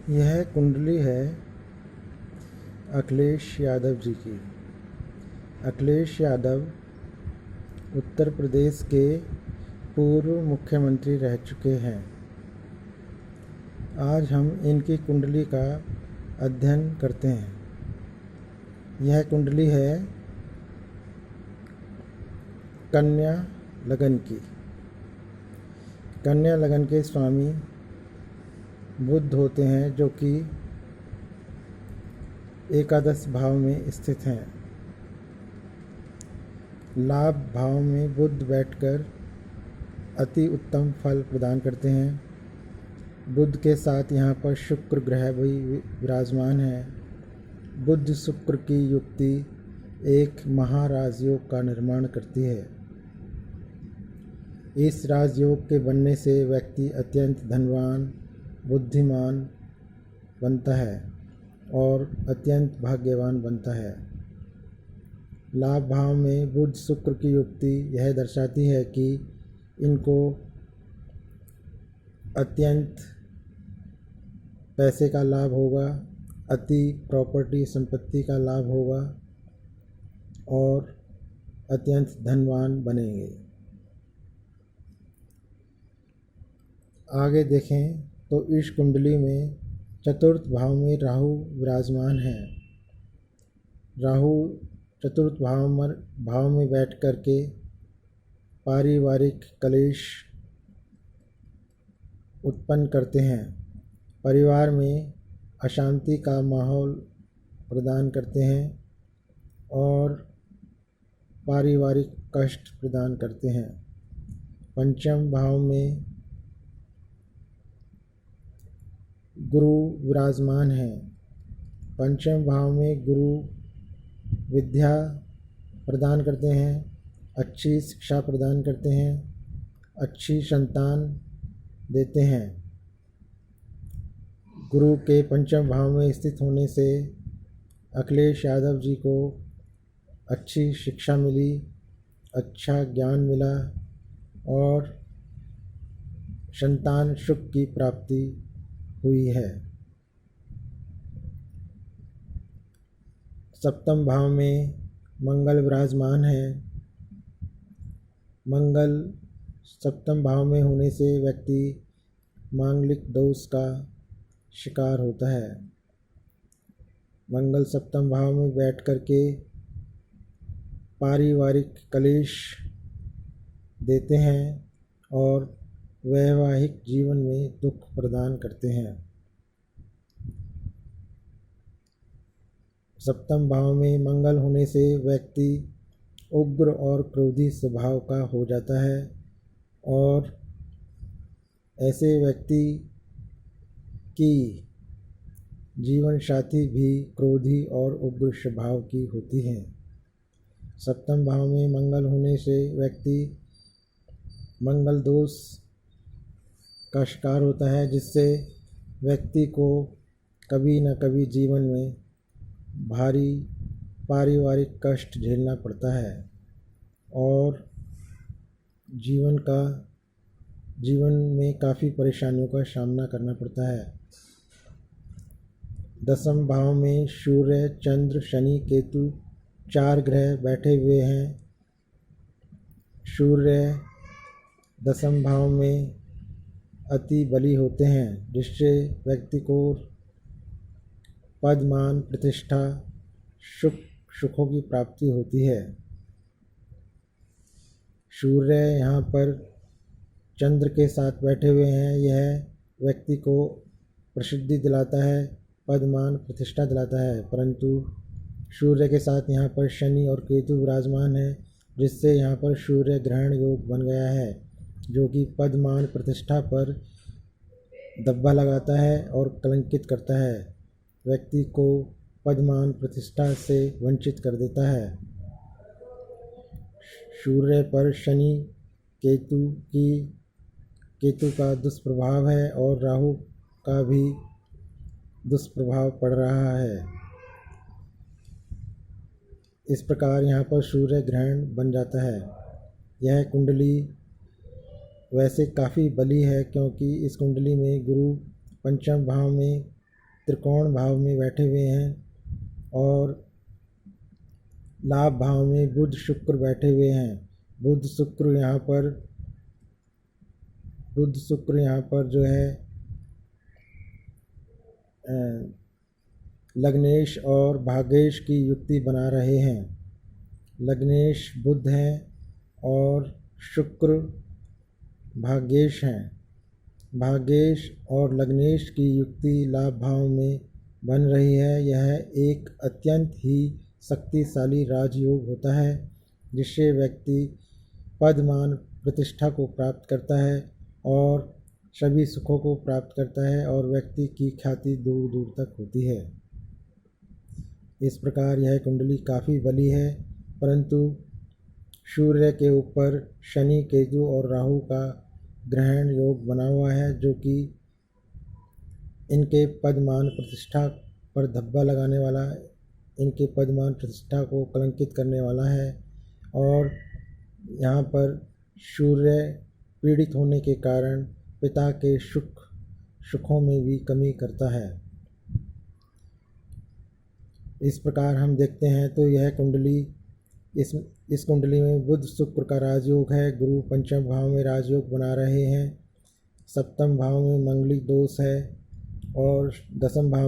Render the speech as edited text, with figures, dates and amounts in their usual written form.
यह कुंडली है अखिलेश यादव जी की। अखिलेश यादव उत्तर प्रदेश के पूर्व मुख्यमंत्री रह चुके हैं। आज हम इनकी कुंडली का अध्ययन करते हैं। यह कुंडली है कन्या लगन की। कन्या लगन के स्वामी बुध होते हैं, जो कि एकादश भाव में स्थित हैं। लाभ भाव में बुध बैठकर अति उत्तम फल प्रदान करते हैं। बुध के साथ यहाँ पर शुक्र ग्रह भी विराजमान है। बुध शुक्र की युक्ति एक महाराजयोग का निर्माण करती है। इस राजयोग के बनने से व्यक्ति अत्यंत धनवान, बुद्धिमान बनता है और अत्यंत भाग्यवान बनता है। लाभ भाव में बुध शुक्र की युक्ति यह दर्शाती है कि इनको अत्यंत पैसे का लाभ होगा, अति प्रॉपर्टी संपत्ति का लाभ होगा और अत्यंत धनवान बनेंगे। आगे देखें तो इस कुंडली में चतुर्थ भाव में राहु विराजमान है। राहु चतुर्थ भाव में बैठ कर के पारिवारिक कलेश उत्पन्न करते हैं। परिवार में अशांति का माहौल प्रदान करते हैं और पारिवारिक कष्ट प्रदान करते हैं। पंचम भाव में गुरु विराजमान है। पंचम भाव में गुरु विद्या प्रदान करते हैं, अच्छी शिक्षा प्रदान करते हैं, अच्छी संतान देते हैं। गुरु के पंचम भाव में स्थित होने से अखिलेश यादव जी को अच्छी शिक्षा मिली, अच्छा ज्ञान मिला और संतान सुख की प्राप्ति हुई है। सप्तम भाव में मंगल विराजमान है। मंगल सप्तम भाव में होने से व्यक्ति मांगलिक दोष का शिकार होता है। मंगल सप्तम भाव में बैठ कर के पारिवारिक कलेश देते हैं और वैवाहिक जीवन में दुख प्रदान करते हैं। सप्तम भाव में मंगल होने से व्यक्ति उग्र और क्रोधी स्वभाव का हो जाता है और ऐसे व्यक्ति की जीवन साथी भी क्रोधी और उग्र स्वभाव की होती हैं। सप्तम भाव में मंगल होने से व्यक्ति मंगल दोष का शिकार होता है, जिससे व्यक्ति को कभी न कभी जीवन में भारी पारिवारिक कष्ट झेलना पड़ता है और जीवन में काफ़ी परेशानियों का सामना करना पड़ता है। दसम भाव में सूर्य, चंद्र, शनि, केतु 4 ग्रह बैठे हुए हैं। सूर्य दसम भाव में अति बली होते हैं, जिससे व्यक्ति को पद, मान, प्रतिष्ठा, सुखों की प्राप्ति होती है। सूर्य यहाँ पर चंद्र के साथ बैठे हुए हैं। यह व्यक्ति को प्रसिद्धि दिलाता है, पद, मान, प्रतिष्ठा दिलाता है, परंतु सूर्य के साथ यहाँ पर शनि और केतु विराजमान है, जिससे यहाँ पर सूर्य ग्रहण योग बन गया है, जो कि पद, मान, प्रतिष्ठा पर दब्बा लगाता है और कलंकित करता है, व्यक्ति को पद, मान, प्रतिष्ठा से वंचित कर देता है। सूर्य पर शनि केतु का दुष्प्रभाव है और राहु का भी दुष्प्रभाव पड़ रहा है। इस प्रकार यहाँ पर सूर्य ग्रहण बन जाता है। यह कुंडली वैसे काफ़ी बली है, क्योंकि इस कुंडली में गुरु पंचम भाव में त्रिकोण भाव में बैठे हुए हैं और लाभ भाव में बुध शुक्र बैठे हुए हैं। बुध शुक्र यहाँ पर जो है लग्नेश और भाग्येश की युक्ति बना रहे हैं। लग्नेश बुध हैं और शुक्र भाग्येश हैं। भाग्येश और लग्नेश की युक्ति लाभ भाव में बन रही है। यह एक अत्यंत ही शक्तिशाली राजयोग होता है जिससे व्यक्ति पद मान प्रतिष्ठा को प्राप्त करता है और सभी सुखों को प्राप्त करता है और व्यक्ति की ख्याति दूर दूर तक होती है। इस प्रकार यह कुंडली काफ़ी बली है, परंतु सूर्य के ऊपर शनि, केतु और राहु का ग्रहण योग बना हुआ है जो कि इनके पदमान प्रतिष्ठा पर धब्बा लगाने वाला, इनके पदमान प्रतिष्ठा को कलंकित करने वाला है और यहाँ पर सूर्य पीड़ित होने के कारण पिता के सुखों में भी कमी करता है। इस प्रकार हम देखते हैं तो यह कुंडली इस कुंडली में बुध शुक्र का राजयोग है। गुरु पंचम भाव में राजयोग बना रहे हैं। सप्तम भाव में मंगली दोष है और दसम भाव